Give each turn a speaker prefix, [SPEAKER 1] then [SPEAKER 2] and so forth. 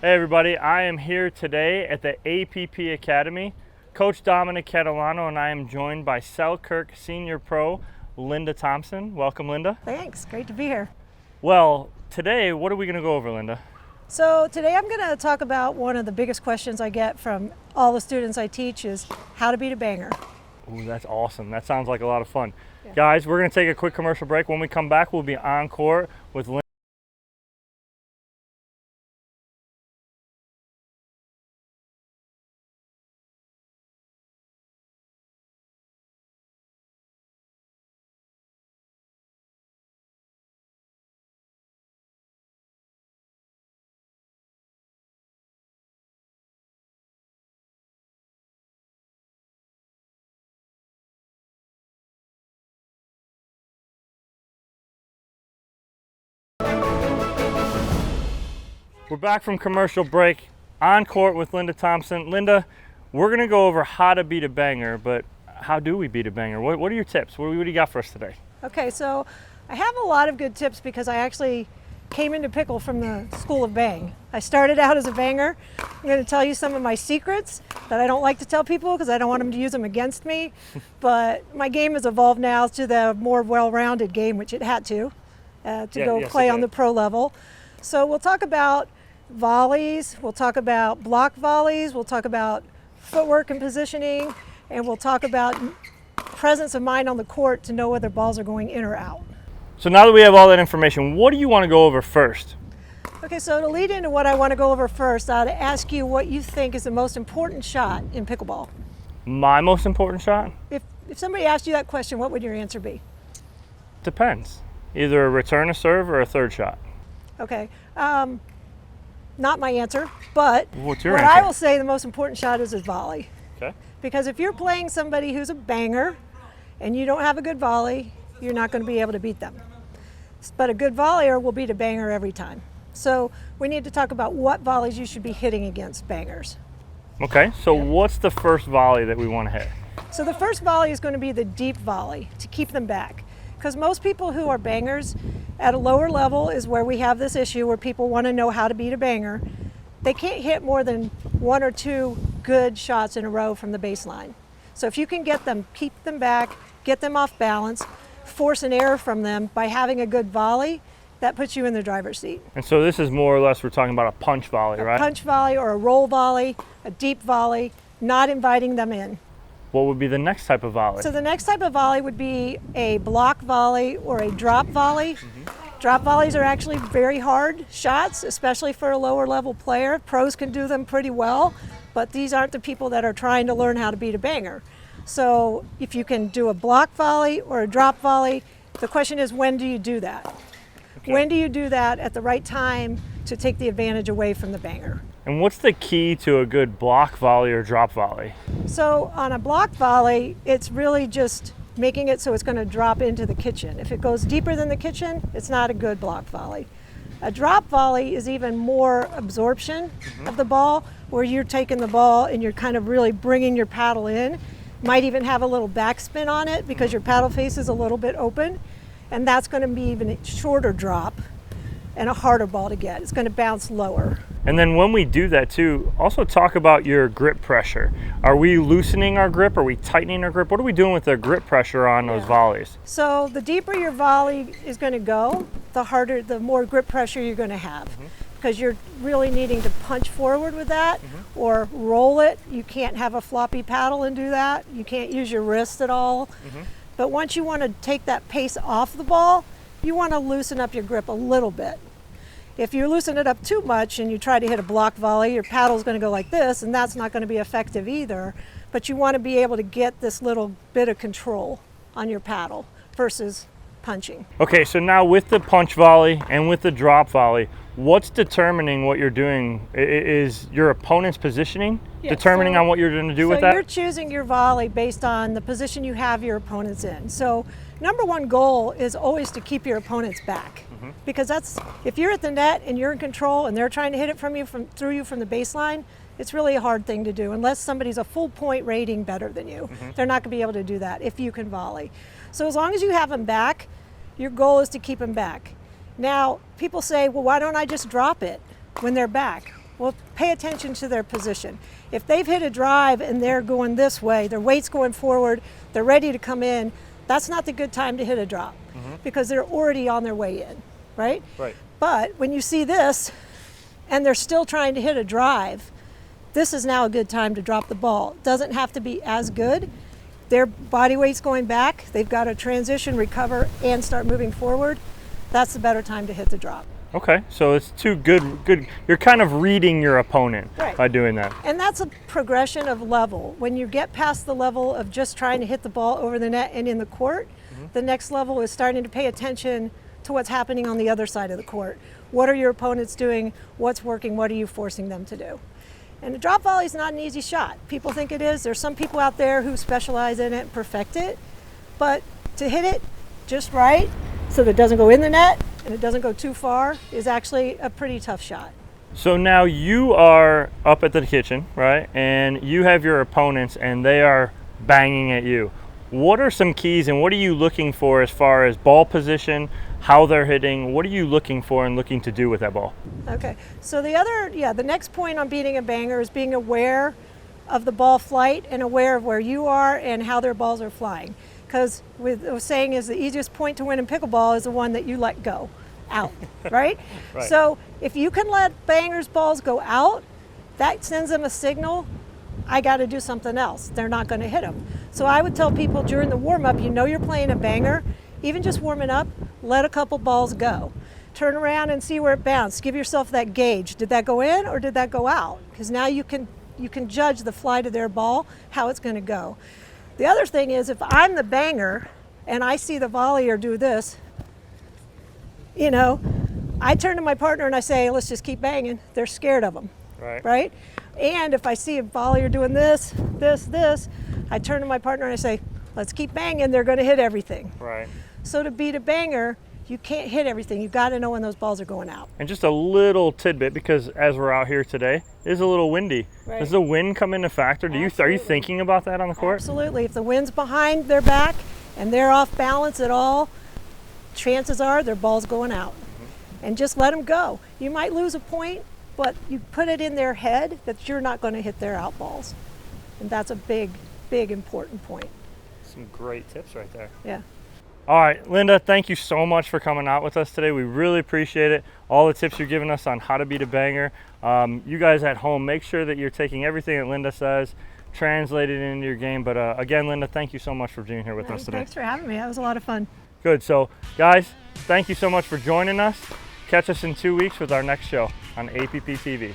[SPEAKER 1] Hey everybody, I am here today at the APP Academy. Coach Dominic Catalano and I am joined by Selkirk Senior Pro Linda Thompson. Welcome, Linda.
[SPEAKER 2] Thanks, great to be here.
[SPEAKER 1] Well, today what are we going to go over, Linda?
[SPEAKER 2] So today I'm going to talk about one of the biggest questions I get from all the students I teach is how to beat a banger.
[SPEAKER 1] Ooh, that's awesome. That sounds like a lot of fun.
[SPEAKER 2] Yeah.
[SPEAKER 1] Guys, we're going to take a quick commercial break. When we come back, we'll be on court with Linda. We're back from commercial break, on court with Linda Thompson. Linda, we're going to go over how to beat a banger, but how do we beat a banger? What are your tips? What do you got for us today?
[SPEAKER 2] Okay, so I have a lot of good tips because I actually came into pickle from the school of bang. I started out as a banger. I'm going to tell you some of my secrets that I don't like to tell people because I don't want them to use them against me. But my game has evolved now to the more well-rounded game, which it had to play on the pro level. So we'll talk about volleys, we'll talk about block volleys, we'll talk about footwork and positioning, and we'll talk about presence of mind on the court to know whether balls are going in or out.
[SPEAKER 1] So now that we have all that information, what do you want to go over first?
[SPEAKER 2] Okay, so to lead into what I want to go over first, I'd ask you what you think is the most important shot in pickleball.
[SPEAKER 1] My most important shot?
[SPEAKER 2] If somebody asked you that question, what would your answer be?
[SPEAKER 1] Depends. Either a return a serve or a third shot.
[SPEAKER 2] Okay. Not my answer, but
[SPEAKER 1] What's your
[SPEAKER 2] what
[SPEAKER 1] answer?
[SPEAKER 2] I will say the most important shot is a volley.
[SPEAKER 1] Okay.
[SPEAKER 2] Because if you're playing somebody who's a banger and you don't have a good volley, you're not going to be able to beat them. But a good volleyer will beat a banger every time. So we need to talk about what volleys you should be hitting against bangers.
[SPEAKER 1] Okay, so what's the first volley that we want to hit?
[SPEAKER 2] So the first volley is going to be the deep volley to keep them back. Because most people who are bangers at a lower level is where we have this issue where people want to know how to beat a banger. They can't hit more than one or two good shots in a row from the baseline. So if you can get them, keep them back, get them off balance, force an error from them by having a good volley, that puts you in the driver's seat.
[SPEAKER 1] And so this is more or less, we're talking about a punch volley, right?
[SPEAKER 2] A punch volley or a roll volley, a deep volley, not inviting them in.
[SPEAKER 1] What would be the next type of volley?
[SPEAKER 2] So the next type of volley would be a block volley or a drop volley. Drop volleys are actually very hard shots, especially for a lower level player. Pros can do them pretty well, but these aren't the people that are trying to learn how to beat a banger. So if you can do a block volley or a drop volley, the question is, when do you do that? Okay. When do you do that at the right time to take the advantage away from the banger?
[SPEAKER 1] And what's the key to a good block volley or drop volley?
[SPEAKER 2] So on a block volley, it's really just making it so it's going to drop into the kitchen. If it goes deeper than the kitchen, it's not a good block volley. A drop volley is even more absorption of the ball, where you're taking the ball and you're kind of really bringing your paddle in. Might even have a little backspin on it because your paddle face is a little bit open, and that's going to be even a shorter drop and a harder ball to get. It's going to bounce lower.
[SPEAKER 1] And then when we do that too, also talk about your grip pressure. Are we loosening our grip? Are we tightening our grip? What are we doing with the grip pressure on those volleys?
[SPEAKER 2] So the deeper your volley is going to go, the more grip pressure you're going to have. Because you're really needing to punch forward with that or roll it. You can't have a floppy paddle and do that. You can't use your wrist at all. But once you want to take that pace off the ball, you want to loosen up your grip a little bit. If you loosen it up too much and you try to hit a block volley, your paddle's going to go like this, and that's not going to be effective either. But you want to be able to get this little bit of control on your paddle versus punching.
[SPEAKER 1] Okay, so now with the punch volley and with the drop volley, what's determining what you're doing? Is your opponent's positioning determining on what you're going to do with that?
[SPEAKER 2] So you're choosing your volley based on the position you have your opponents in. So number one goal is always to keep your opponents back. Because that's, if you're at the net and you're in control and they're trying to hit it through you from the baseline, it's really a hard thing to do unless somebody's a full point rating better than you. They're not going to be able to do that if you can volley. So as long as you have them back, your goal is to keep them back. Now, people say, well, why don't I just drop it when they're back? Well, pay attention to their position. If they've hit a drive and they're going this way, their weight's going forward, they're ready to come in, that's not the good time to hit a drop because they're already on their way in, right?
[SPEAKER 1] Right.
[SPEAKER 2] But when you see this and they're still trying to hit a drive, this is now a good time to drop the ball. It doesn't have to be as good. Their body weight's going back. They've got to transition, recover, and start moving forward. That's the better time to hit the drop.
[SPEAKER 1] Okay, so it's two good. You're kind of reading your opponent by doing that.
[SPEAKER 2] And that's a progression of level. When you get past the level of just trying to hit the ball over the net and in the court, the next level is starting to pay attention to what's happening on the other side of the court. What are your opponents doing? What's working? What are you forcing them to do? And a drop volley is not an easy shot. People think it is. There's some people out there who specialize in it and perfect it. But to hit it just right so that it doesn't go in the net and it doesn't go too far is actually a pretty tough shot.
[SPEAKER 1] So now you are up at the kitchen, right? And you have your opponents and they are banging at you. What are some keys and what are you looking for as far as ball position, how they're hitting? What are you looking for and looking to do with that ball?
[SPEAKER 2] Okay, so the next point on beating a banger is being aware of the ball flight and aware of where you are and how their balls are flying. Because the saying is the easiest point to win in pickleball is the one that you let go out, right?
[SPEAKER 1] Right.
[SPEAKER 2] So if you can let bangers' balls go out, that sends them a signal, I got to do something else. They're not going to hit them. So I would tell people during the warm-up, you know you're playing a banger, even just warming up, let a couple balls go. Turn around and see where it bounced. Give yourself that gauge. Did that go in or did that go out? Because now you can judge the flight of their ball, how it's going to go. The other thing is if I'm the banger and I see the volleyer do this, I turn to my partner and I say, let's just keep banging. They're scared of them, right? And if I see a volleyer doing this, I turn to my partner and I say, let's keep banging. They're going to hit everything.
[SPEAKER 1] Right.
[SPEAKER 2] So to beat a banger, you can't hit everything. You've got to know when those balls are going out.
[SPEAKER 1] And just a little tidbit, because as we're out here today, it is a little windy.
[SPEAKER 2] Right.
[SPEAKER 1] Does the wind come into factor? Are you thinking about that on the court?
[SPEAKER 2] Absolutely. If the wind's behind their back and they're off balance at all, chances are their ball's going out. And just let them go. You might lose a point, but you put it in their head that you're not going to hit their out balls. And that's a big, big important point.
[SPEAKER 1] Some great tips right there.
[SPEAKER 2] Yeah.
[SPEAKER 1] All right, Linda, thank you so much for coming out with us today. We really appreciate it. All the tips you're giving us on how to beat a banger. You guys at home, make sure that you're taking everything that Linda says, translate it into your game. But again, Linda, thank you so much for being here with us today.
[SPEAKER 2] Thanks for having me. That was a lot of fun.
[SPEAKER 1] Good. So, guys, thank you so much for joining us. Catch us in 2 weeks with our next show on APPTV.